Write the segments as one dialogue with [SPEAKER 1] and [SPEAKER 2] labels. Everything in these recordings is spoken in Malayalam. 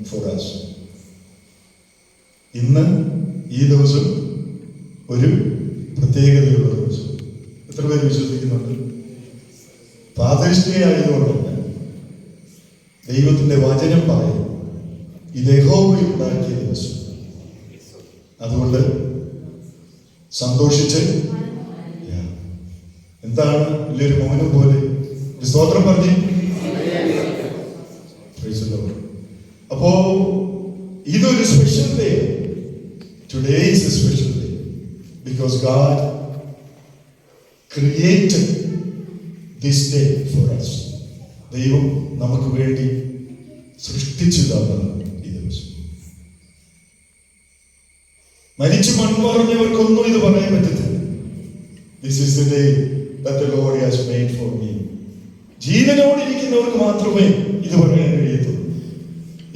[SPEAKER 1] for us. ഇന്ന് ഈ ദിവസം ഒരു പ്രത്യേകതയുള്ള ദിവസം. എത്ര പേര് വിശ്വസിക്കുന്നുണ്ട്? ഫാദേഴ്സ് ഡേ ആയതുകൊണ്ടല്ല, ദൈവത്തിന്റെ വചനം പറയും ഇത് യഹോവ ഉണ്ടാക്കിയ ദിവസം. അതുകൊണ്ട് സന്തോഷിച്ച്, എന്താണ് വലിയൊരു മൗനം പോലെ ഒരു സ്തോത്രം പറഞ്ഞേ. അപ്പോ ഇതൊരു special day. Today is A special day because God created this day for us. ദൈവം നമുക്ക് വേണ്ടി സൃഷ്ടിച്ചതാണ് ഈ ദിവസം. മരിച്ചു മൺമറഞ്ഞവർക്കൊന്നും ഇത് പറയാൻ പറ്റത്തില്ല. This is the day that the Lord has made for me. ജീവനോടിരിക്കുന്നവർക്ക് മാത്രമേ ഇത് പറയാൻ കഴിയത്തുള്ളൂ.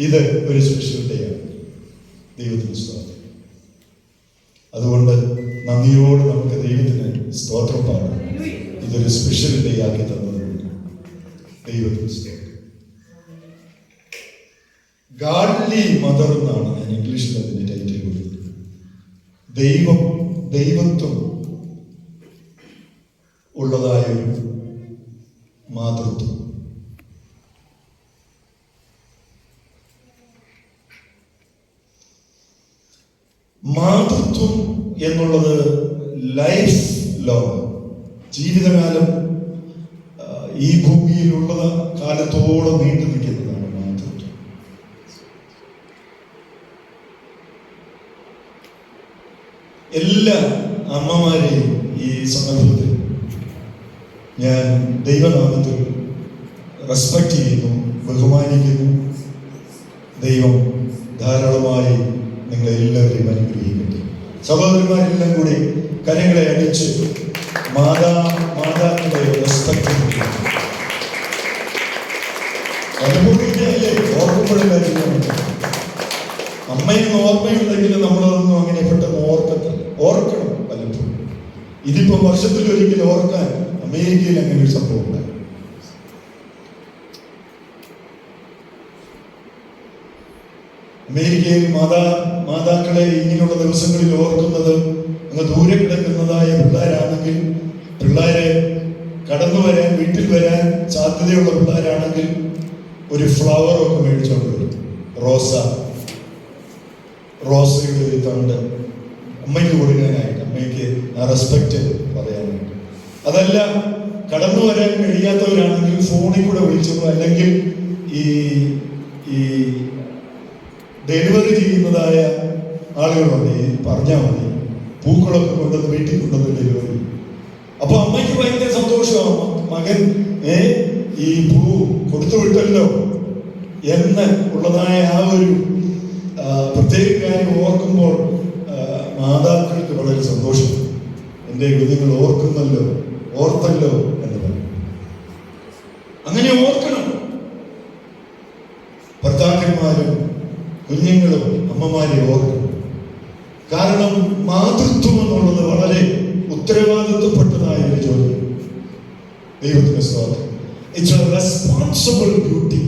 [SPEAKER 1] ഇത് ഒരു സ്പെഷ്യൽ ഡേ ആണ്. ദൈവത്തിന് സ്തോത്രം. അതുകൊണ്ട് നന്ദിയോട് നമുക്ക് ദൈവത്തിന് സ്തോത്രം പാടാം. ഇതൊരു സ്പെഷ്യൽ ഡേ ആക്കി തന്നതുകൊണ്ട് ദൈവത്തിന് സ്തോത്രം. ഗാഡ്ലി മദർ എന്നാണ് ഞാൻ ഇംഗ്ലീഷിൽ അതിന്റെ ടൈറ്റിൽ കൊടുത്തത്. ദൈവത്വം ഉള്ളതായ ഒരു മാതൃത്വം. മാതൃത്വം എന്നുള്ളത് ലൈഫ് ലോങ്, ജീവിതകാലം ഈ ഭൂമിയിലുള്ള കാലത്തോളം നീണ്ടു നിൽക്കുന്നതാണ് മാതൃത്വം. എല്ലാ അമ്മമാരെയും ഈ സന്ദർഭത്തിൽ ഞാൻ ദൈവനാമത്തിൽ റെസ്പെക്ട് ചെയ്യുന്നു, ബഹുമാനിക്കുന്നു. ദൈവം ധാരാളമായി നിങ്ങളെല്ലാവരെയും അനുഗ്രഹിക്കട്ടെ. സഹോദരന്മാരെല്ലാം കൂടി കരങ്ങളെ അടിച്ച് മാതാക്കളെ റെസ്പെക്ട് ചെയ്യുന്നു. അനുഭവിക്കാല്ലേ ഓർക്കുമ്പോഴും കാര്യമാണ്. അമ്മയെന്ന് ഓർമ്മയുണ്ടെങ്കിൽ നമ്മളതൊന്നും അങ്ങനെ പെട്ടെന്ന് ഓർക്കണം പലപ്പോഴും. ഇതിപ്പോ വർഷത്തിലൊരിക്കൽ ഓർക്കാൻ അമേരിക്കയിൽ അങ്ങനെ ഒരു സംഭവം ഉണ്ടായി. അമേരിക്കയിൽ മാതാക്കളെ ഇങ്ങനെയുള്ള ദിവസങ്ങളിൽ ഓർക്കുന്നത് അങ്ങ് ദൂരെ കിടക്കുന്നതായ പിള്ളേരാണെങ്കിൽ, പിള്ളേരെ കടന്നു വരാൻ, വീട്ടിൽ വരാൻ സാധ്യതയുള്ള പിള്ളേരാണെങ്കിൽ ഒരു ഫ്ലവർ ഒക്കെ മേടിച്ചോണ്ട് വരും. റോസയുടെ ഒരു തണ്ട് അമ്മയ്ക്ക് കൊടുക്കാനായിട്ട്, അമ്മയ്ക്ക് ആ റെസ്പെക്റ്റ് പറയാനായിട്ട്. അതല്ല, കടന്നു വരാൻ കഴിയാത്തവരാണെങ്കിൽ ഫോണിൽ കൂടെ വിളിച്ചോ, അല്ലെങ്കിൽ ഈ ഡെലിവറി ചെയ്യുന്നതായ ആളുകളുണ്ട്, പറഞ്ഞാൽ മതി, പൂക്കളൊക്കെ കൊണ്ടുവന്ന് വീട്ടിൽ കൊണ്ടുവന്ന് ഡെലിവറി. അപ്പൊ അമ്മയ്ക്ക് ഭയങ്കര സന്തോഷമാണ്, മകൻ ഈ പൂ കൊടുത്തു വിട്ടല്ലോ എന്ന് ഉള്ളതായ ആ ഒരു പ്രത്യേക കാര്യം ഓർക്കുമ്പോൾ മാതാക്കൾക്ക് വളരെ സന്തോഷം. എൻ്റെ കുഞ്ഞുങ്ങൾ ഓർത്തല്ലോ എന്ന് പറയും. അങ്ങനെ ഓർക്കണം. ഭർത്താക്കന്മാരും കുഞ്ഞുങ്ങളും അമ്മമാരെ ഓർക്കണം. കാരണം മാതൃത്വം എന്നുള്ളത് വളരെ ഉത്തരവാദിത്വപ്പെട്ടതായ ഒരു ജോലി. ദൈവത്തിന്റെ സ്തോത്രം. It's A responsible duty.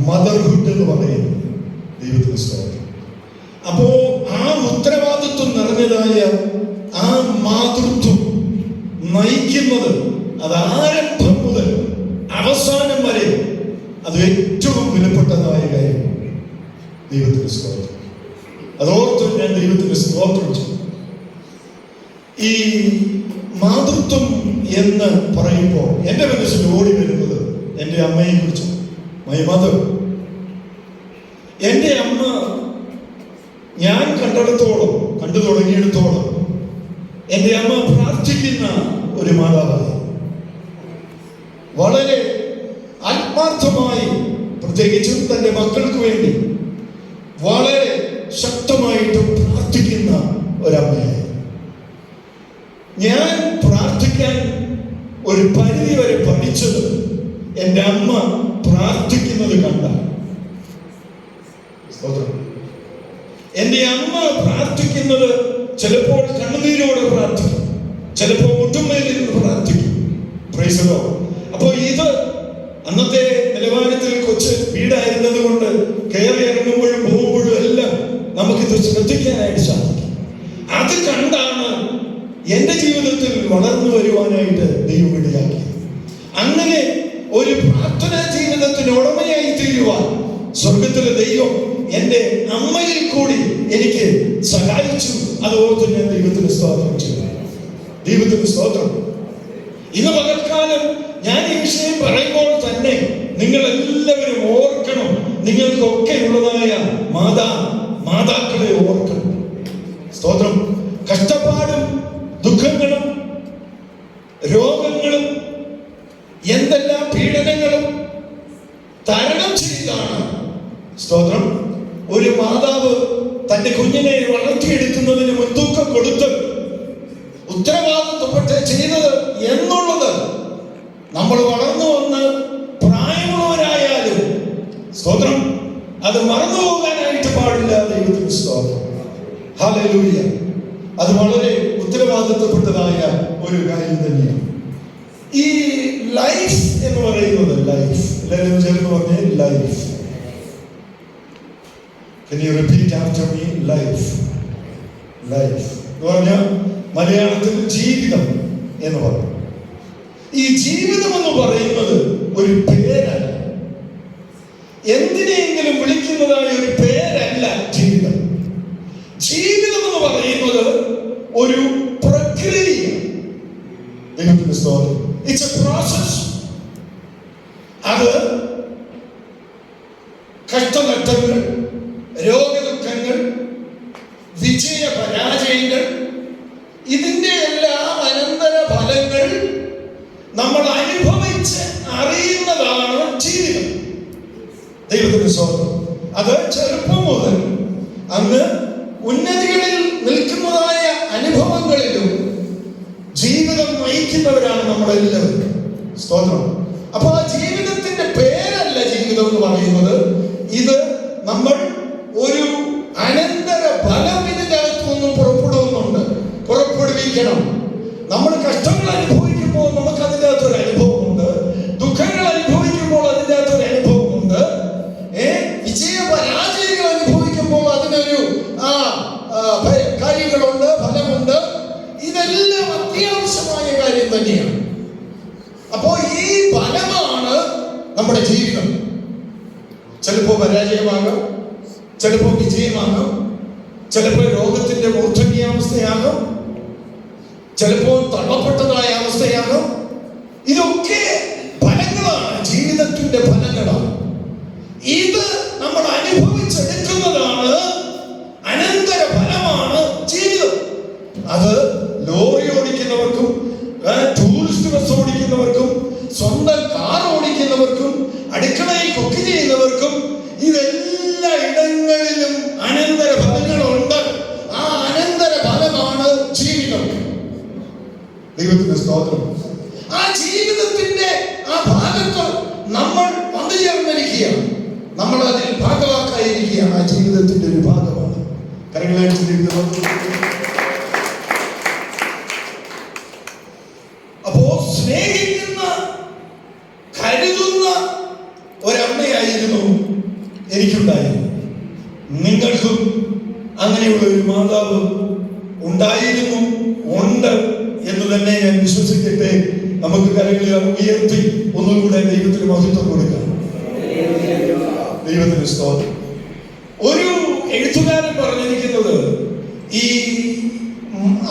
[SPEAKER 1] Motherhood എന്ന് പറയുന്നത് ദൈവത്തിന്റെ സ്തോത്രം. അപ്പോ ആ ഉത്തരവാദിത്വം നിറഞ്ഞതായ ആ മാതൃത്വം നയിക്കുന്നത്, അത് ആരംഭം മുതൽ അവസാനം വരെ അത് ഏറ്റവും വിലപ്പെട്ടതായ കാര്യമാണ്. ദൈവത്തിന്റെ സ്തോത്രം. അതോർത്ത് ഞാൻ ദൈവത്തിന്റെ സ്തോത്രം ചെയ്തു. ഈ മാതൃത്വം എന്ന് പറയുമ്പോൾ എൻ്റെ മനസ്സിൽ ഓടി വരുന്നത് എൻ്റെ അമ്മയെ കുറിച്ച്. My mother. എൻ്റെ അമ്മ ഞാൻ കണ്ടു തുടങ്ങിയിടത്തോളം എൻ്റെ അമ്മ പ്രാർത്ഥിക്കുന്ന ഒരു മാതാവായി, വളരെ ആത്മാർത്ഥമായി, പ്രത്യേകിച്ചും തൻ്റെ മക്കൾക്ക് വേണ്ടി വളരെ ശക്തമായിട്ട് പ്രാർത്ഥിക്കുന്ന ഒരമ്മയായി. ഞാൻ പ്രാർത്ഥിക്കാൻ ഒരു പരിധി വരെ പഠിച്ചത് എൻ്റെ അമ്മ പ്രാർത്ഥിക്കുന്നത് കണ്ടാണ്. എൻ്റെ അമ്മ പ്രാർത്ഥിക്കുന്നത് ചിലപ്പോൾ കണ്ണുനീരോടെ പ്രാർത്ഥിക്കും, ചിലപ്പോൾ ഒട്ടുമേലിരുന്ന് പ്രാർത്ഥിക്കും. Price the Lord. അപ്പോൾ ഇത് അന്നത്തെ നിലവാരത്തിൽ കൊച്ചു വീടായിരുന്നത് കൊണ്ട് കയറി ഇറങ്ങുമ്പോഴും പോകുമ്പോഴും എല്ലാം നമുക്കിത് ശ്രദ്ധിക്കാനായിട്ട് സാധിക്കും. അത് കണ്ടാണ് എന്റെ ജീവിതത്തിൽ വളർന്നു വരുവാനായിട്ട് ദൈവം ഇടയാക്കിയത്. അങ്ങനെ ഒരു പ്രാർത്ഥനാ ജീവിതത്തിന് ഉടമയായി തീരുവാൻ സ്വർഗത്തിലെ ദൈവം എന്റെ അമ്മയിൽ കൂടി എനിക്ക് സഹായിച്ചു. അതോർത്ത് ഞാൻ ദൈവത്തിന് സ്തോത്രം ചെയ്തു. ദൈവത്തിന് സ്തോത്രം. ഇന്ന് പകൽക്കാലം ഞാൻ ഈ വിഷയം പറയുമ്പോൾ തന്നെ നിങ്ങൾ എല്ലാവരും ഓർക്കണം, നിങ്ങൾക്കൊക്കെ ഉള്ളതായ മാതാക്കളെ ഓർക്കണം. സ്തോത്രം. കഷ്ടപ്പാടും ദുഃഖങ്ങളും രോഗങ്ങളും എന്തെല്ലാം പീഡനങ്ങളും തരണം ചെയ്താണ് സ്തോത്രം ഒരു മാതാവ് തന്റെ കുഞ്ഞിനെ വളർത്തിയെടുക്കുന്നതിന് മുൻതൂക്കം കൊടുത്ത് ഉത്തരവാദിത്വപ്പെട്ട് ചെയ്തത് എന്നുള്ളത് നമ്മൾ വളർന്നു വന്ന് പ്രായമുള്ളവരായാലും സ്തോത്രം അത് മറന്നു പോകാനായിട്ട് പാടില്ല. ദൈവത്തിന് സ്തോത്രം. ഹല്ലേലൂയ. അത് വളരെ ഉത്തരവാദിത്വപ്പെട്ടതായ ഒരു കാര്യം തന്നെയാണ്. ഈ ലൈഫ് എന്ന് പറയുന്നത്, ലൈഫ് എല്ലാവരും ചേർന്ന് പറഞ്ഞേ, life. Can you repeat after me? Life. Life എന്ന് പറഞ്ഞാൽ മലയാളത്തിൽ ജീവിതം എന്ന് പറയും. ഈ ജീവിതം എന്ന് പറയുന്നത് ഒരു പേരല്ല, എന്തിനെങ്കിലും വിളിക്കുന്നതായ ഒരു പേരല്ല ജീവിതം. ജീവിതം എന്ന് പറയുന്നത് ഒരു പ്രക്രിയ. ദൈവത്തിന്റെ സ്തോത്രം. It's a process. അത് കഷ്ടനഷ്ടങ്ങൾ, രോഗദുഃഖങ്ങൾ, വിജയ പരാജയങ്ങൾ, ഇതിന്റെ എല്ലാം അനന്തര ഫലങ്ങൾ നമ്മൾ അനുഭവിച്ച് അറിയുന്നതാണ് ജീവിതം. ദൈവത്തിന്റെ സ്തോത്രം. അത് ചെറുപ്പം മുതൽ അങ്ങ് ഉന്നതികളിൽ നിൽക്കുന്നതായ അനുഭവങ്ങളിലും ജീവിതം നയിക്കുന്നവരാണ് നമ്മളെല്ലാവരും. സ്തോത്രം. അപ്പൊ ആ ജീവിതത്തിന്റെ പേരല്ല ജീവിതം എന്ന് പറയുന്നത്. ഇത് നമ്മൾ ഒരു അനന്തര ഫലം ഇതിന്റെ അകത്തു നിന്നും പുറപ്പെടുവിക്കണം. നമ്മൾ കഷ്ടങ്ങൾ അനുഭവിക്കുമ്പോൾ നമുക്ക് അതിൻ്റെ അകത്തൊരു അനുഭവമുണ്ട്, ദുഃഖങ്ങൾ അനുഭവിക്കുമ്പോൾ അതിൻ്റെ അകത്തൊരു അനുഭവമുണ്ട്, വിജയ പരാജയങ്ങൾ അനുഭവിക്കുമ്പോൾ അതിനൊരു കാര്യങ്ങളുണ്ട്, ഫലമുണ്ട്. ഇതെല്ലാം അത്യാവശ്യമായ കാര്യം തന്നെയാണ്. അപ്പോ ഈ ഫലമാണ് നമ്മുടെ ജീവിതം. ചിലപ്പോ പരാജയമാകാം, ചിലപ്പോ വിജയമാകാം, ചിലപ്പോൾ രോഗത്തിന്റെ മൂർധന്യാവസ്ഥയാകാം, ചിലപ്പോൾ തള്ളപ്പെട്ടതായ അവസ്ഥയാകാം. ഇതൊക്കെ ഫലങ്ങളാണ്, ജീവിതത്തിന്റെ ഫലങ്ങളാണ്. ഇത് നമ്മൾ അനുഭവിച്ചെടുക്കുന്നതാണ് അനന്തര ഫലമാണ് ജീവിതം. അത് ലോറി ഓടിക്കുന്നവർക്കും ടൂറിസ്റ്റ് ബസ് ഓടിക്കുന്നവർക്കും സ്വന്തം കാർ ഓടിക്കുന്നവർക്കും അടുക്കളയിൽ കുക്ക് ചെയ്യുന്നവർക്കും ഇതെല്ലാ ഇടങ്ങളിലും അനന്തര ഫലങ്ങളുണ്ട്. ആ അനന്തര ഫലമാണ് ജീവിതം. ദൈവത്തിന്റെ സ്തോത്രം. ആ ജീവിതത്തിന്റെ ആ ഭാഗത്ത് നമ്മൾ വന്നുചേർന്നിരിക്കുകയാണ്, നമ്മൾ അതിൽ ഭാഗവാക്കായിരിക്കുകയാണ്. ആ ജീവിതത്തിന്റെ ഒരു ഭാഗമാണ്. കരങ്ങളായിട്ട് അപ്പോ സ്നേഹിക്കുന്ന, കരുതുന്ന ഒരമ്മയായിരുന്നു എനിക്കുണ്ടായിരുന്നു. നിങ്ങൾക്കും അങ്ങനെയുള്ള ഒരു മാതാവ് ഉണ്ടായിരുന്നു, ഉണ്ട് എന്ന് തന്നെ ഞാൻ വിശ്വസിക്കട്ടെ. നമുക്ക് കരങ്ങളിൽ ഉയർത്തി ഒന്നുകൂടെ ദൈവത്തിന് മഹത്വം കൊടുക്കാം. ദൈവത്തിന് സ്തോത്രം. ഒരു എഴുത്തുകാരൻ പറഞ്ഞിരിക്കുന്നത്, ഈ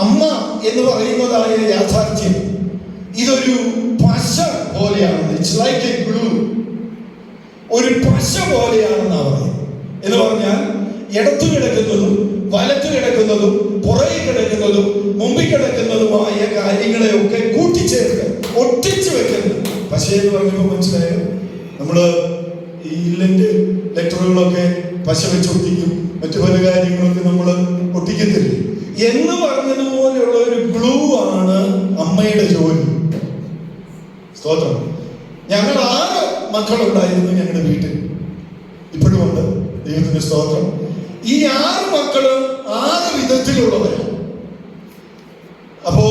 [SPEAKER 1] അമ്മ എന്ന് പറയുന്നതായ യാഥാർത്ഥ്യം ഇതൊരു പശ പോലെയാണ്. It's like A glue. ഒരു പശ പോലെയാണെന്നാ പറയുന്നത്. എന്ന് പറഞ്ഞാൽ ഇടത്തു കിടക്കുന്നതും വലത്തു കിടക്കുന്നതും പുറകെ കിടക്കുന്നതും മുമ്പിൽ കിടക്കുന്നതുമായ കാര്യങ്ങളെയൊക്കെ കൂട്ടിച്ചേർത്ത് ഒട്ടിച്ചു വെക്കുന്നത്. പശ എന്ന് പറഞ്ഞപ്പോൾ മനസ്സിലായോ? നമ്മള് ഈ ഇല്ലന്റ് ലെറ്ററുകളൊക്കെ പശ വെച്ച് ഒട്ടിക്കും, മറ്റു പല കാര്യങ്ങളൊക്കെ നമ്മൾ ഒട്ടിക്കത്തില്ല എന്ന് പറഞ്ഞതുപോലെയുള്ള ഒരു ഗ്ലൂ ആണ് അമ്മയുടെ ജോലി. സ്തോത്രം. ഞങ്ങൾ 6 മക്കളുണ്ടായിരുന്നു ഞങ്ങളുടെ വീട്ടിൽ, ഇപ്പോഴും ഉണ്ട്. ദൈവത്തിന്റെ സ്തോത്രം. ഈ 6 മക്കളും 6 വിധത്തിലുള്ളവരാണ്. അപ്പോ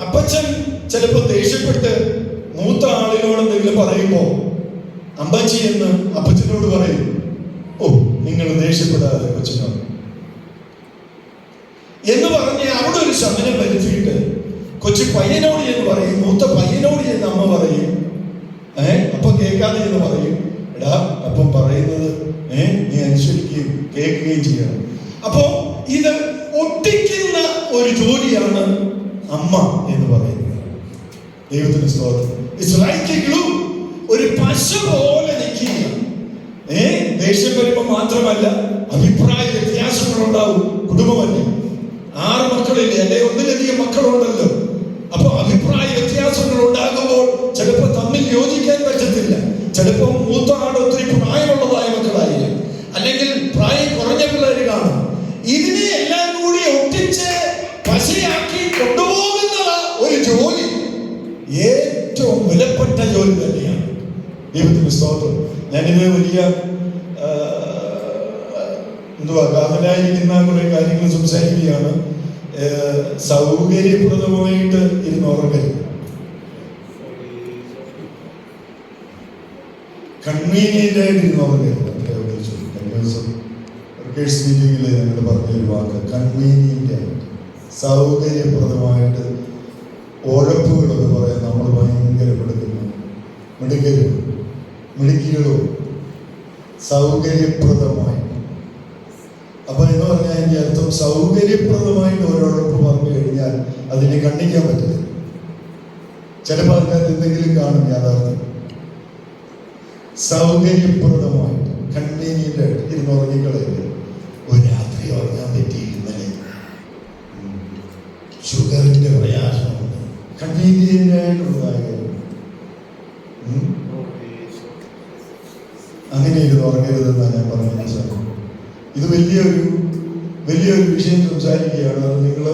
[SPEAKER 1] അപ്പച്ചൻ ചിലപ്പോ ദേഷ്യപ്പെട്ട് മൂത്ത ആളിനോട് എന്തെങ്കിലും പറയുമ്പോ അമ്മച്ചി എന്ന് അപ്പച്ചനോട് പറയും, ഓ നിങ്ങൾ ദേഷ്യപ്പെടാതെ കൊച്ചിനോട് എന്ന് പറഞ്ഞ് അവിടെ ഒരു ശമനം വരുത്തിയിട്ട് കൊച്ചു പയ്യനോട് എന്ന് പറയും, മൂത്ത പയ്യനോട് എന്ന് അമ്മ പറയും. അപ്പൊ കേൾക്കാതെ എന്ന് പറയും, എടാ അപ്പം പറയുന്നത് നീ അനുസരിക്കുകയും കേൾക്കുകയും ചെയ്യണം. അപ്പോ ഇത് ഒട്ടിക്കുന്ന ഒരു ജോലിയാണ് അമ്മ എന്ന് പറയുന്നത്. ദൈവത്തിന് സ്തോത്രം. It's like A glue. ഒരു പശ പോലെ നിൽക്കുക. ദേഷ്യം വരുമ്പോൾ മാത്രമല്ല, അഭിപ്രായ വ്യത്യാസങ്ങളുണ്ടാവും. കുടുംബമല്ലേ, 6 മക്കളില്ലേ, അല്ലെ 1-ലധികം മക്കളുണ്ടല്ലോ. അപ്പൊ അഭിപ്രായ വ്യത്യാസങ്ങൾ ഉണ്ടാകുമ്പോൾ ചിലപ്പോൾ തമ്മിൽ യോജിക്കാൻ പറ്റത്തില്ല. ചിലപ്പോൾ മൂത്ത ആട് ഒത്തിരി പ്രായമുള്ളതായ മക്കളായിരിക്കും, അല്ലെങ്കിൽ പ്രായം കുറഞ്ഞ പിള്ളേർ കാണും. ഇതിനെ എല്ലാം കൂടി ഒട്ടിച്ച് പശയാക്കി കൊണ്ടുപോകുന്ന ഒരു ജോലി ഏറ്റവും വിലപ്പെട്ട ജോലി തന്നെയാണ്. ദൈവത്തിന് സ്തോത്രം. ഞാനിത് വലിയ കാതലായിരിക്കുന്ന കുറെ കാര്യങ്ങൾ സംസാരിക്കുകയാണ്. സൗകര്യപ്രദമായിട്ട് ഇരുന്ന് ഉറങ്ങരുത്. കൺവീനിയന്റ് ആയിട്ട് ഇരുന്ന് ഉറങ്ങരുത്. മീറ്റിംഗിൽ ഞങ്ങൾ പറഞ്ഞൊരു വാക്ക്, കൺവീനിയന്റ് ആയിട്ട്, സൗകര്യപ്രദമായിട്ട്. ഉഴപ്പുകളെന്ന് പറയാൻ നമ്മൾ ഭയങ്കര മിടുക്കികളോ സൗകര്യപ്രദമായി. അപ്പൊ എന്ന് പറഞ്ഞാൽ അതിന്റെ അർത്ഥം സൗകര്യപ്രദമായിട്ട് ഒരൊഴപ്പ് പറഞ്ഞു കഴിഞ്ഞാൽ അതിനെ കണ്ണിക്കാൻ പറ്റില്ല. ചിലപ്പോൾ അതിനകത്ത് എന്തെങ്കിലും കാണും യാഥാർത്ഥ്യം. സൗകര്യപ്രദമായിട്ട്, കൺവീനിയന്റ് ആയിട്ട് ഇരുന്ന് ഉറങ്ങിക്കളയില്ല. ഒരു രാത്രി ഉറങ്ങാൻ പറ്റിയിരുന്നല്ലേ, ഷുഗറിന്റെ പ്രയാസമുണ്ട്, കൺവീനിയന്റ് ആയിട്ടുള്ളതായ അങ്ങനെ ഇരുന്ന് ഉറങ്ങരുതെന്നാണ് ഞാൻ പറഞ്ഞത്. സാർ, ഇത് വലിയൊരു വിഷയം സംസാരിക്കുകയാണ്. അത് നിങ്ങൾ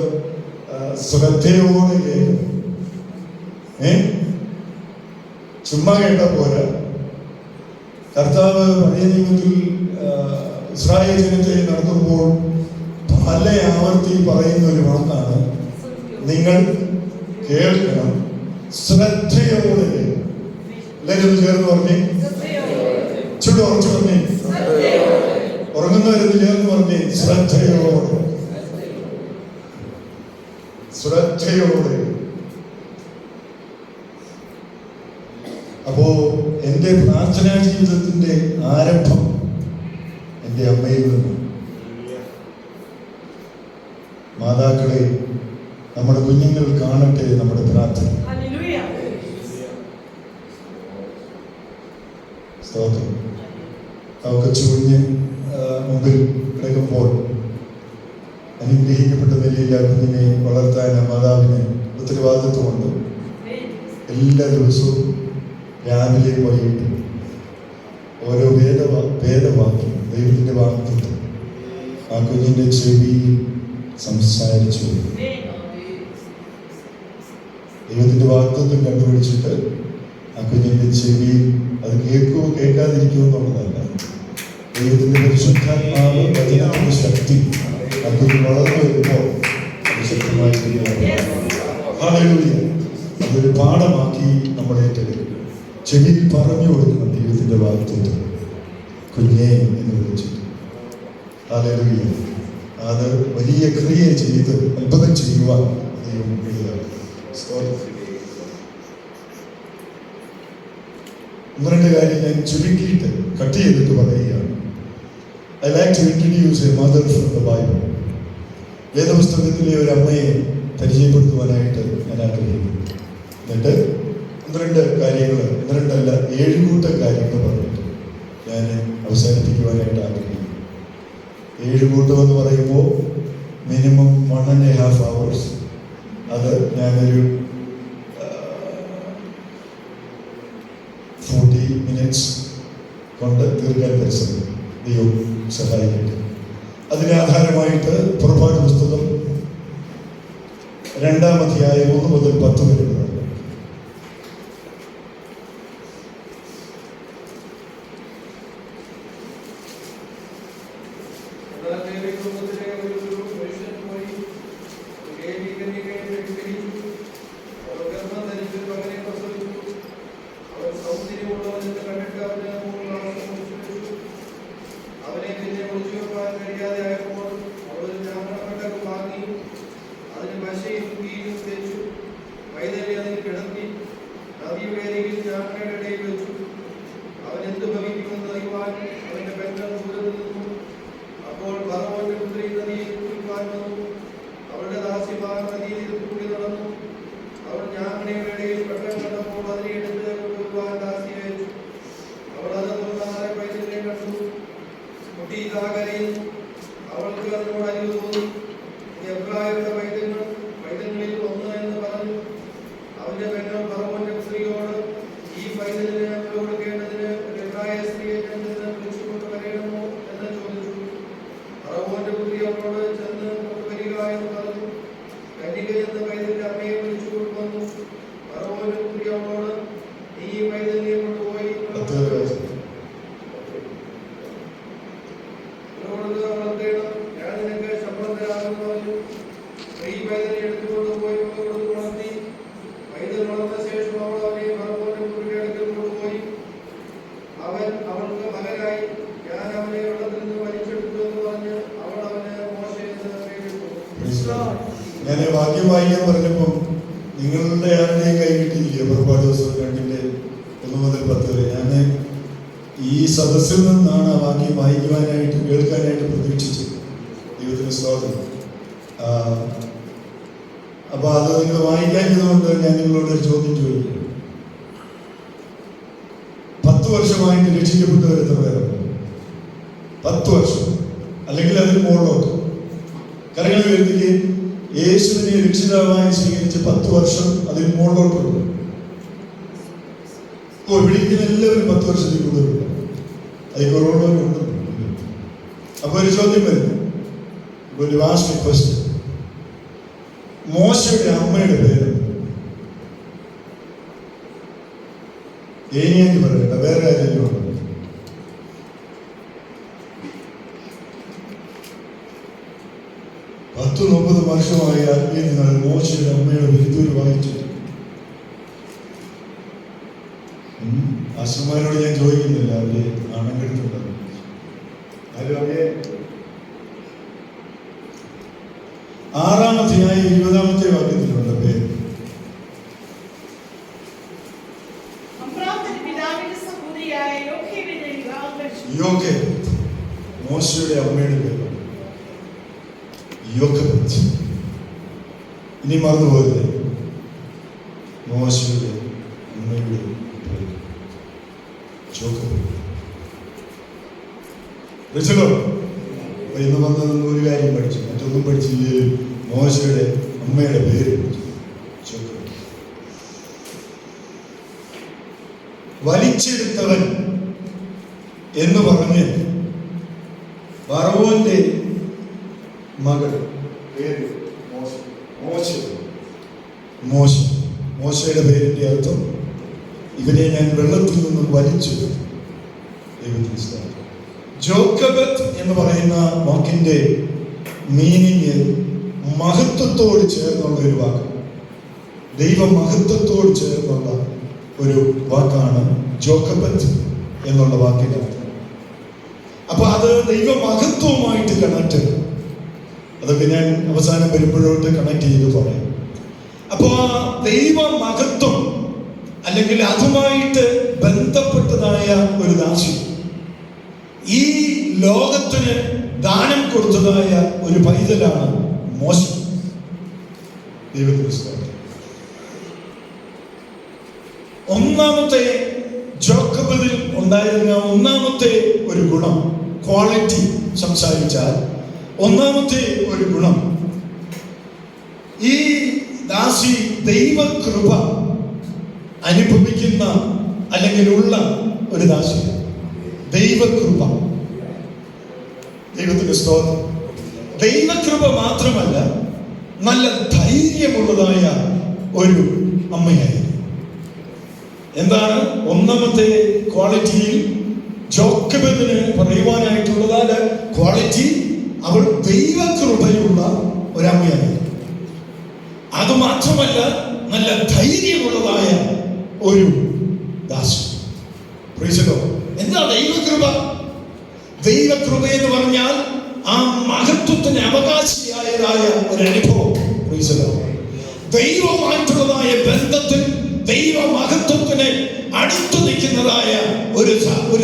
[SPEAKER 1] ശ്രദ്ധയോടെ കേൾക്കണം. ചുമ്മാ കേട്ട പോരാ. കർത്താവ് പഴയ നിയമത്തിൽ ഇസ്രായേൽ ജനത്തെ നടത്തുമ്പോൾ പല ആവർത്തി പറയുന്ന ഒരു വാക്കാണ്, നിങ്ങൾ കേൾക്കണം, ശ്രദ്ധയോടെ കേൾക്കണം. എല്ലാവരും ചേർന്ന് പറഞ്ഞേ, ചുടു ഉറച്ചു പറഞ്ഞേ, ഉറങ്ങുന്നവരെന്ന് ചേർന്ന് പറഞ്ഞേ, ശ്രദ്ധയോടെ. അപ്പോ എൻ്റെ പ്രാർത്ഥനാ ജീവിതത്തിന്റെ ആരംഭം എൻ്റെ അമ്മയിൽ നിന്നും. മാതാക്കളെ, നമ്മുടെ കുഞ്ഞുങ്ങൾ കാണട്ടെ നമ്മുടെ പ്രാർത്ഥന. സ്തോത്രം. കൊച്ചു കുഞ്ഞ് മുമ്പിൽ കിടക്കുമ്പോൾ അനുഗ്രഹിക്കപ്പെട്ട നിലയിൽ ആ കുഞ്ഞിനെ വളർത്താൻ ആ മാതാവിന് ഉത്തരവാദിത്വമുണ്ട്. എല്ലാ ദിവസവും രാവിലെ വൈകിട്ട് ഓരോ വേദവാക്യം, ദൈവത്തിൻ്റെ വാക്യത്തിൽ ആ കുഞ്ഞിൻ്റെ ചെവിയിൽ സംസാരിച്ചു. ദൈവത്തിൻ്റെ വാക്തത്വം കണ്ടുപിടിച്ചിട്ട് ആ കുഞ്ഞിൻ്റെ ചെവിയിൽ അത് കേൾക്കുമോ കേൾക്കാതിരിക്കുമോ എന്നുള്ളതല്ല, ദൈവത്തിൻ്റെ പരിശുദ്ധാത്മാവ്, വചനത്തിൻ്റെ ശക്തി ആ കുഞ്ഞ് വളർന്നു വരുമ്പോൾ അത് ശക്തമായി അതൊരു പാഠമാക്കി നമ്മൾ ഏറ്റെടുക്കും. ചെവിയിൽ പറഞ്ഞു കൊടുക്കണം ദൈവത്തിൻ്റെ വാക്തത്വം, കുഞ്ഞേ എന്ന് വിളിച്ചിട്ട്. ഹല്ലേലൂയ. അത് വലിയ ക്രിയ ചെയ്ത് അത്ഭുതം ചെയ്യുവാൻ ദൈവം കഴിയുക. ഒന്ന് രണ്ട് കാര്യം ഞാൻ ചുരുക്കിയിട്ട് കട്ട് ചെയ്തിട്ട് പറയുകയാണ്. I like to introduce a mother from the Bible. വേദപുസ്തകത്തിലെ ഒരു അമ്മയെ പരിചയപ്പെടുത്തുവാനായിട്ട് ഞാൻ ആഗ്രഹിക്കുന്നു. എന്നിട്ട് 12 കാര്യങ്ങൾ, 12 7 കൂട്ടം കാര്യങ്ങൾ പറഞ്ഞിട്ട് ഞാൻ അവസാനിപ്പിക്കുവാനായിട്ട് ആഗ്രഹിക്കുന്നു. 7 കൂട്ടം എന്ന് പറയുമ്പോൾ മിനിമം 1.5 hours. അത് ഞാനൊരു 40 minutes കൊണ്ട് തീർക്കാൻ പരിശ്രമിക്കും. ദൈവം സഹായിക്കട്ടെ. അതിന് ആധാരമായിട്ട് പുറപ്പാട് പുസ്തകം 2-ാം അധ്യായം 1 മുതൽ 10 വരെ.
[SPEAKER 2] സൗന്ദര്യമുള്ളവനെ കണ്ടിട്ട് അവന് കുട്ടി ഇതാ കരയുന്നു. അവൾക്ക് അതിനോട് അരിവ് തോന്നി. എബ്രായരുടെ പൈതങ്ങളിൽ ഒന്ന് എന്ന് പറഞ്ഞു. അവന്റെ പെങ്ങൾ ഫറവോന്റെ പുത്രിയോട്, ഈ പൈതലിന് കൊടുക്കേണ്ടതിന് ഒരു എബ്രായ സ്ത്രീയെ ചെന്ന് വിളിച്ചുകൊണ്ട് വരേണമോ എന്ന് ചോദിച്ചു. ഫറവോന്റെ പുത്രി അവനോട്, ചെന്ന് കൊണ്ടുവരിക എന്ന് പറഞ്ഞു. കന്യക ചെന്ന് പൈതലിന്റെ അമ്മയെ വിളിച്ചു കൊണ്ടുവന്നു. ഫറവോന്റെ പുത്രി അവനോട്, നീ ഈ പൈതലിനെ കൊണ്ടുപോയി വളർത്തേണം, ഞാൻ നിനക്ക് ശമ്പളം തരാമെന്ന് പറഞ്ഞു. ഈ പൈതലിനെ എടുത്തുകൊണ്ടുപോയി കൊടുത്ത് വളർത്തി. പൈതൽ വളർന്ന ശേഷം അവൾ അവനെ ഫറവോന്റെ പുത്രിയുടെ അടുക്കൽ കൊണ്ടുപോയി. അവൻ അവൾക്ക് മകനായി. ഞാൻ അവനെ വെള്ളത്തിൽ നിന്ന് വലിച്ചെടുത്തു എന്ന് പറഞ്ഞ് അവൾ അവന് മോശെ എന്ന് പേരിട്ടു.
[SPEAKER 1] ഞാൻ വാക്യം വായിക്കാൻ പറഞ്ഞപ്പോൾ നിങ്ങളുടെ ആരുടെയും കൈ കിട്ടിയില്ലേ? പുറപ്പാട് ദിവസം 2:1-10 വരെ. ഞാൻ ഈ സദസ്സിൽ നിന്നാണ് ആ വാക്യം വായിക്കുവാനായിട്ട് കേൾക്കാനായിട്ട് പ്രതീക്ഷിച്ചത്. ദൈവത്തിന് സ്തോത്രം. അപ്പൊ അത് നിങ്ങൾ വായിക്കാഞ്ഞതുകൊണ്ട് ഞാൻ നിങ്ങളോട് ഒരു ചോദ്യം ചോദിക്കും. 10 വർഷമായിട്ട് രക്ഷിക്കപ്പെട്ടവർ എത്ര പേരുണ്ട്? 10 വർഷം അല്ലെങ്കിൽ അതിന് മുകളിലോട്ട് കരങ്ങൾ ഉയർത്തുകയും യേശുവിനെ രക്ഷിതാവായി സ്വീകരിച്ച് 10 വർഷം അതിന് മുകളിലോട്ടുണ്ട്. വിളിക്കുന്ന എല്ലാവരും 10 വർഷത്തിൽ കൂടുതലുണ്ട്. അത് കൊറോണയിലുണ്ട്. അപ്പൊ ഒരു ചോദ്യം വരുന്നു. ഒരു ലാസ്റ്റ് ക്വസ്റ്റ്യൻ. മോശയുടെ അമ്മയുടെ പേര് ഏനിയെന്ന് പറയണ്ട, വേറെ ആരെങ്കിലും ഉണ്ട്? പത്ത് 30 വർഷമായി ആത്മീയ നിങ്ങൾ മോശയുടെ അമ്മയുടെ വിരുദ്ധൂര് വായിച്ചു. ആശ്രമാരോട് ഞാൻ ചോദിക്കുന്നില്ല, അവര് നാണം കെടുത്തുണ്ടെന്ന്. ആരും അവരെ 6-ാം അധ്യായം 20-ാമത്തെ വാക്യത്തിലുള്ള പേര് യോഖേബെദ്. മോശയുടെ അമ്മയുടെ പേര് യോഖേബെദ്. ഇനി മറന്നുപോകരുത്, മോശയുടെ അമ്മയുടെ പേര് യോഖേബെദ്. ഇന്ന് വന്നത് ഒരു കാര്യം പഠിച്ചു, മറ്റൊന്നും പഠിച്ചില്ലേ? മോശയുടെ അമ്മയുടെ പേര് വലിച്ചെടുത്തവൻ എന്ന് പറഞ്ഞ് ഫറവോന്റെ മകൾ പേര് മോശയുടെ പേരിന്റെ അർത്ഥം ഇവനെ ഞാൻ വെള്ളത്തിൽ നിന്നും വലിച്ചു. ജോക്കബത്ത് എന്ന് പറയുന്ന വാക്കിന്റെ മീനിങ് മഹത്വത്തോട് ചേർന്നുള്ള ഒരു വാക്ക്, ദൈവ മഹത്വത്തോട് ചേർന്നുള്ള ഒരു വാക്കാണ് ജോക്കബത്ത് എന്നുള്ള വാക്കിന്റെ അർത്ഥം. അപ്പൊ അത് ദൈവ മഹത്വവുമായിട്ട് കണക്ട്, അതൊക്കെ ഞാൻ അവസാനം വരുമ്പോഴോട്ട് കണക്ട് ചെയ്ത് പറയും. അപ്പൊ ആ ദൈവ മഹത്വം അല്ലെങ്കിൽ അതുമായിട്ട് ബന്ധപ്പെട്ടതായ ഒരു ദാസി ഈ ലോകത്തിന് ദാനം കൊടുത്തതായ ഒരു പൈതലാണ് മോശ. ദൈവത്തിന്റെ സ്തോത്രം. ഒന്നാമത്തെ ജോക്കബിൽ ഉണ്ടായിരുന്ന ഒന്നാമത്തെ ഒരു ഗുണം, ക്വാളിറ്റി സംസാരിച്ചാൽ ഒന്നാമത്തെ ഒരു ഗുണം, ഈ ദാസി ദൈവകൃപ അനുഭവിക്കുന്ന അല്ലെങ്കിൽ ഉള്ള ഒരു ദാസി. ദൈവകൃപ, ദൈവത്തിന്റെ സ്തോത്രം. ദൈവകൃപ മാത്രമല്ല, നല്ല ധൈര്യമുള്ളതായ ഒരു അമ്മയായിരുന്നു. എന്താണ് ഒന്നാമത്തെ ക്വാളിറ്റിയിൽ ജോക്കബിന് പറയുവാനായിട്ടുള്ളതായ ക്വാളിറ്റി? അവൾ ദൈവകൃപയുള്ള ഒരമ്മയായിരുന്നു. അതുമാത്രമല്ല, നല്ല ധൈര്യമുള്ളതായ ഒരു ദാസി. എന്താ ദൈവകൃപ? ദൈവകൃപ എന്ന് പറഞ്ഞാൽ ആ മഹത്വത്തിന് അവകാശിയായതായ ഒരു അനുഭവം. ദൈവമായിട്ടുള്ളതായ ബന്ധത്തിൽ ദൈവ മഹത്വത്തിന് അടുത്തു നിൽക്കുന്നതായ ഒരു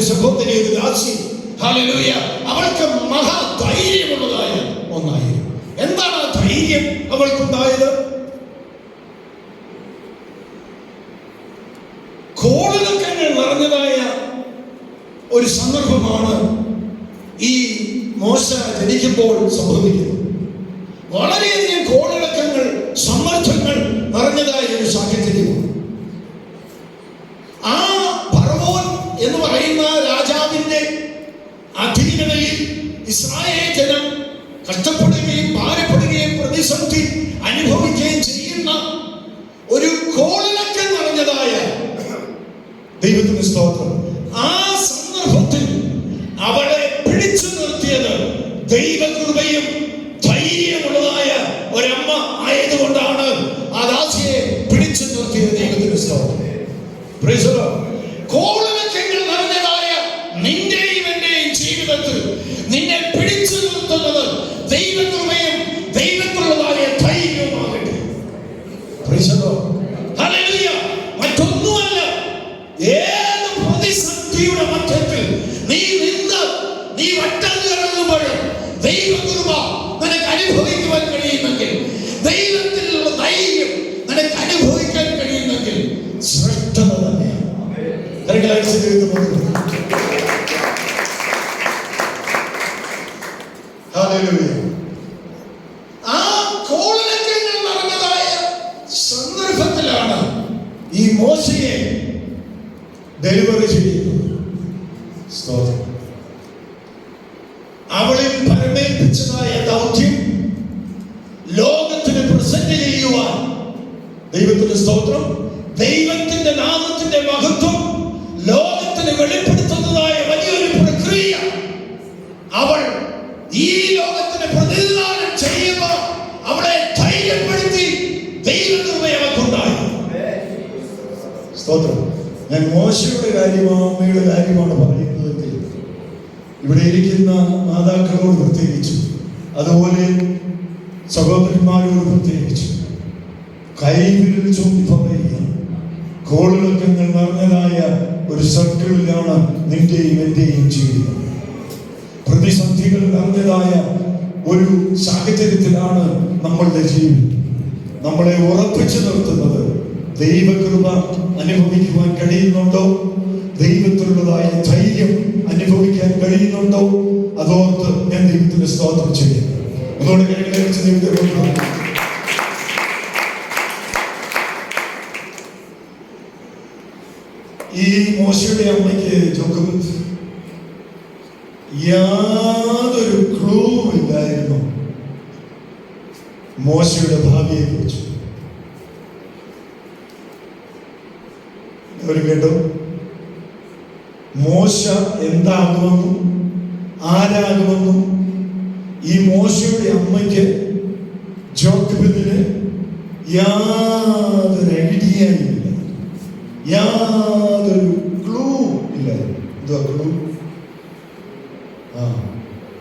[SPEAKER 1] സഹോദരി, ഒരു ദാസി. ഹല്ലേലൂയ. അവൾക്ക് മഹാധൈര്യമുള്ളതായ ഒന്നായിരുന്നു. എന്താണ് ആ ധൈര്യം അവൾക്കുണ്ടായത്? കോളുകൾക്ക് നിറഞ്ഞതായ ഒരു സന്ദർഭമാണ് ഈ
[SPEAKER 3] മോശ ജനിക്കുമ്പോൾ സംഭവിക്കുന്നു. വളരെയധികം കോളിളക്കങ്ങൾ, സമ്മർദ്ദങ്ങൾ നിറഞ്ഞതായ ഒരു സാഹചര്യമാണ്. ആ ഫറവോൻ എന്ന് പറയുന്ന രാജാവിന്റെ അധീനതയിൽ ഇസ്രായേൽ ജനം കഷ്ടപ്പെടുകയും ഭാരപ്പെടുകയും പ്രതിസന്ധി അനുഭവിക്കുകയും ചെയ്യുന്ന ഒരു കോളിളക്കം നിറഞ്ഞതായ
[SPEAKER 1] ദൈവത്തിന് സ്തോത്രം.
[SPEAKER 3] ആ സന്ദർഭത്തിൽ അവളെ പിടിച്ചു നിർത്തിയത് ദൈവകൃപയും ധൈര്യമുള്ളതായ ഒരമ്മ ആയതുകൊണ്ടാണ്. ആ ദാസിയെ പിടിച്ചു നിർത്തിയത് ദൈവത്തിന് സ്തോത്രം. Praise the Lord. കോളിളക്കങ്ങൾ നിറഞ്ഞതായ നിന്റെയും എന്റെയും ജീവിതത്തിൽ നിന്നെ പിടിച്ചു നിർത്തുന്നത് ദൈവകൃപയും ദൈവത്തിലുള്ളതായ ധൈര്യവുമാകട്ടെ. Praise the Lord. ഹല്ലേലൂയ. മറ്റൊന്നുമല്ല, ഏത് പ്രതിസന്ധിയുടെ മധ്യത്തിൽ നീ നിന്ന് നീ വട്ടം കറങ്ങുമ്പോഴും ദൈവകൃപ നിനക്ക് അനുഭവിക്കുവാൻ കഴിയുമെങ്കിൽ, ദൈവത്തിലുള്ള ധൈര്യം നിനക്ക് അനുഭവിക്കാൻ കഴിയുമെങ്കിൽ ശ്രേഷ്ഠത തന്നെയാണ്.
[SPEAKER 1] ഹല്ലേലൂയ.
[SPEAKER 3] ആ കോളിളക്കങ്ങൾ നടന്നതായ സന്ദർഭത്തിലാണ് ഈ മോശയെ
[SPEAKER 1] ഡെലിവറി ചെയ്യുന്നത്. സ്തോത്രം.
[SPEAKER 3] അവളിൽ പരമേൽപ്പിച്ചതായ ദൗത്യം ലോകത്തിന് പ്രസന്റ് ചെയ്യുവാൻ, ദൈവത്തിന്റെ സ്തോത്രം, ദൈവത്തിന്റെ നാമത്തിന്റെ മഹത്വം ലോകത്തിന് വെളിപ്പെടുത്തുന്നതായ വലിയൊരു പ്രക്രിയ അവൾ ഈ ലോകത്തിന് പ്രതിനിധാനം ചെയ്യുമ്പോൾ അവളെ ധൈര്യപ്പെടുത്തി ദൈവകൃപ അവൾക്കുണ്ടായി.
[SPEAKER 1] സ്തോത്രം. ഞാൻ മോശയുടെ കാര്യമാണ്, അമ്മയുടെ കാര്യമാണ് പറയുന്നതെങ്കിൽ ഇവിടെ ഇരിക്കുന്ന മാതാക്കളോട് പ്രത്യേകിച്ചു, അതുപോലെ സഹോദരന്മാരോട് പ്രത്യേകിച്ചു കൈവിരൽ ചൂണ്ടി പറയുക, കോളിളക്കങ്ങൾ നിറഞ്ഞതായ ഒരു സർക്കിളിലാണ് നിന്റെയും എന്റെയും ജീവിതം. പ്രതിസന്ധികൾ നിറഞ്ഞതായ ഒരു സാഹചര്യത്തിലാണ് നമ്മളുടെ ജീവിതം. നമ്മളെ ഉറപ്പിച്ചു നിർത്തുന്നത് ദൈവകൃപ അനുഭവിക്കുവാൻ കഴിയുന്നുണ്ടോ, ദൈവത്തിലുള്ളതായ ധൈര്യം അനുഭവിക്കാൻ കഴിയുന്നുണ്ടോ, അതോർത്ത് ഞാൻ ദൈവത്തിന് സ്തോത്രം ചെയ്യാം. അതുകൊണ്ട് ദൈവത്തെ ഈ മോശയുടെ അമ്മയ്ക്ക് ജോക്കബത്ത് യാതൊരു ക്ലൂ ഇല്ലായിരുന്നു മോശയുടെ ഭാവിയെ കുറിച്ച്. അവർ കേട്ടോ, മോശ എന്താകുമെന്നും ആരാകുമെന്നും ഈ മോശയുടെ അമ്മയ്ക്ക് ജോക്കബത്തിന് യാതൊരു ഐഡിയ ഇല്ല, യാതൊരു ക്ലൂ ഇല്ല. എന്തുവാ ക്ലൂ?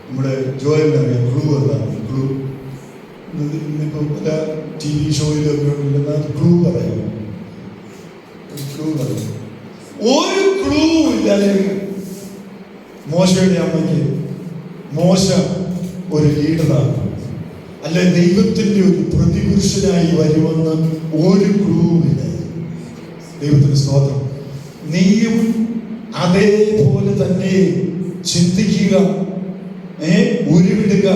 [SPEAKER 1] നമ്മുടെ ജോയലിനറിയാം ക്ലൂ എന്താണ്. ക്ലൂ ഇന്നിപ്പോ പല TV ഷോയിലൊക്കെ ഉണ്ടെന്നാൽ ക്ലൂ പറയാം. ക്ലൂ പറയാം. ഒരു ക്ലൂ ഇല്ലാതെ മോശയുടെ അമ്മയ്ക്ക് മോശ ഒരു ലീഡറാണ്, അല്ലെ ദൈവത്തിന്റെ ഒരു പ്രതിപുരുഷനായി വരുമെന്ന് ഒരു ക്ലൂവില്ല. ദൈവത്തിന്റെ സ്തോത്രം. നീയും അതേപോലെ തന്നെ ചിന്തിക്കുക, ഉരുവിടുക.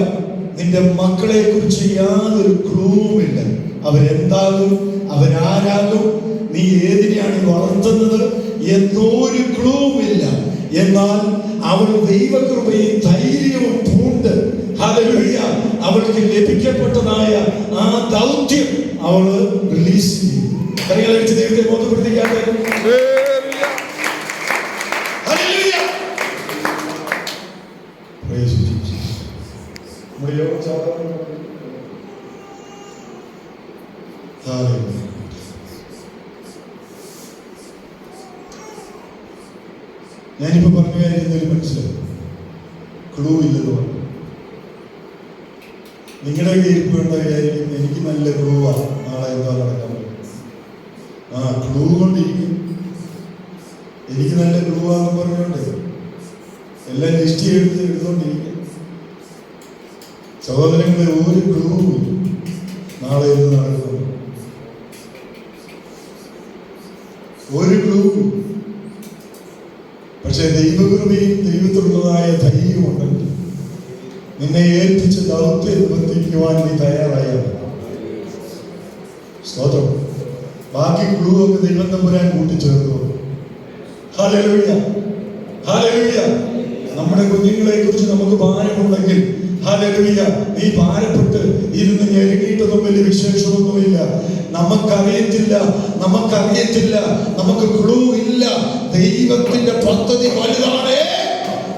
[SPEAKER 1] നിന്റെ മക്കളെ കുറിച്ച് യാതൊരു ക്ലൂവുമില്ല. അവരെന്താകും, അവരാരാകും, നീ ഏതിനെയാണ് വളർത്തുന്നത് എന്നൊരു ക്ലൂവുമില്ല. എന്നാൽ അവൾ ദൈവകൃപയും ധൈര്യവും പൂണ്ട്, ഹല്ലേലൂയ, അവൾക്ക് ലഭിക്കപ്പെട്ടതായ ആ ദൗത്യം അവൾ റിലീസ് ചെയ്യും. കൈകളടിച്ച് ദൈവത്തെ ബോധപ്പെടുത്തിക്കാട്ടെ. ഹല്ലേലൂയ. Price Jesus. നമ്മുടെ യോഗം സാധാരണ ഹല്ലേലൂയ. ഞാനിപ്പോ പറഞ്ഞ കാര്യം എന്തെങ്കിലും മനസ്സിലായി? ക്ലൂ ഇല്ലതുമാണ്. നിങ്ങളുടെ ഇരിപ്പ് വേണ്ട വിചാരിക്കും എനിക്ക് നല്ല ക്ലൂവാ, നാളെ എന്താ നടക്കാൻ പറ്റും. ക്ലൂ കൊണ്ടിരിക്കും. എനിക്ക് നല്ല ക്ലൂവാന്ന് പറഞ്ഞോണ്ട് എല്ലാം ലിസ്റ്റ് എടുത്തോണ്ടിരിക്കും. സഹോദരങ്ങളെ, ഒരു ക്ലൂ നാളെ എന്ത് നടക്കും, ഒരു ക്ലൂ. പക്ഷെ ദൈവകൃപയും ദൈവത്തിലുള്ളതായ ധൈര്യമുണ്ടെങ്കിൽ നിന്നെ ഏൽപ്പിച്ച ദൗത്യം നിവർത്തിക്കുവാൻ നീ തയ്യാറായാൽ സ്തോത്രം. ബാക്കി കുളുവൊക്കെ ദൈവം തമ്പുരാൻ കൂട്ടിച്ചേർത്തു. Hallelujah, hallelujah. നമ്മുടെ കുഞ്ഞുങ്ങളെ കുറിച്ച് നമുക്ക് ഭാരമുണ്ടെങ്കിൽ ഹല്ലേലൂയ, നീ ഭാരപ്പെട്ട് ഇരുന്ന് ഞെരുങ്ങിയിട്ടൊന്നും വലിയ വിശേഷമൊന്നുമില്ല. നമുക്കറിയത്തില്ല, നമുക്ക് ക്ലൂ ഇല്ല. ദൈവത്തിന്റെ പദ്ധതി വലുതാണ്.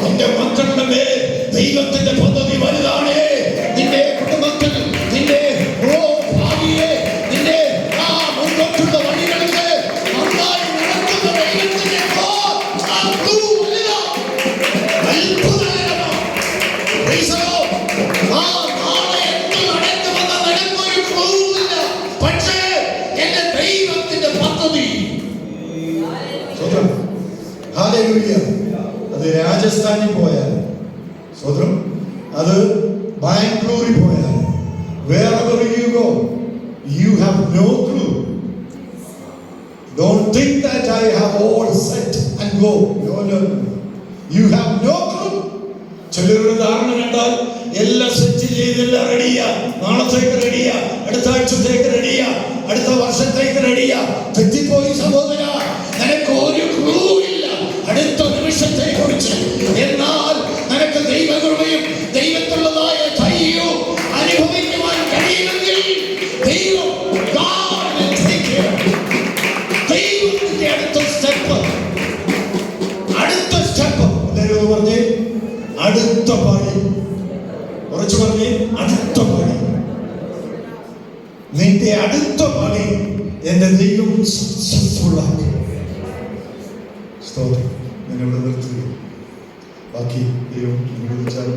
[SPEAKER 1] നിന്റെ മക്കളുടെ മേൽ ദൈവത്തിന്റെ പദ്ധതി വലുതാണ്. നിന്റെ കുടുംബത്തിൽ, നിന്റെ ഭാവിയെ, നിന്റെ മുൻപോട്ടുള്ള വഴികൾക്ക് നന്നായി നടക്കുന്ന ദൈവത്തിന്റെ പക്ഷേ എന്റെ ദൈവത്തിന്റെ പദ്ധതി അത് രാജസ്ഥാനിൽ പോയാൽ സ്വതന്ത്രം, അത് ബാംഗ്ലൂരിൽ പോയാൽ, wherever you go, you have no clue. Don't think that I have all set and go. No. You have no clue. ചിലരുടെ ധാരണ കണ്ടാൽ എല്ലാം സെറ്റ് ചെയ്തെല്ലാം റെഡിയാ, നാളത്തേക്ക് റെഡിയാ, അടുത്ത ആഴ്ചത്തേക്ക് റെഡിയാ, അടുത്ത വർഷത്തേക്ക് റെഡിയാ. തെറ്റിപ്പോയി സഹോദര, നിനക്ക് ഒരു ക്ലൂ ഇല്ല അടുത്ത നിമിഷത്തെ കുറിച്ച്. എന്നാൽ നിനക്ക് ദൈവകൃപയും ദൈവത്തിലുള്ളതായ ധൈര്യവും അനുഭവിക്കുവാൻ കഴിയുമെങ്കിൽ ദൈവം ദൈവത്തിന്റെ അടുത്ത സ്റ്റെപ്പ് എല്ലാവരും പറഞ്ഞേ, അടുത്ത പണി. കുറച്ച് പറഞ്ഞേ, അടുത്ത പണി. നിന്റെ അടുത്ത പണി എന്റെ ദൈവം സക്സസ്ഫുള്ളാക്കി. സ്തോത്രം. ഞാനിവിടെ നിർത്തുക. ബാക്കി ദൈവം അനുവദിച്ചാൽ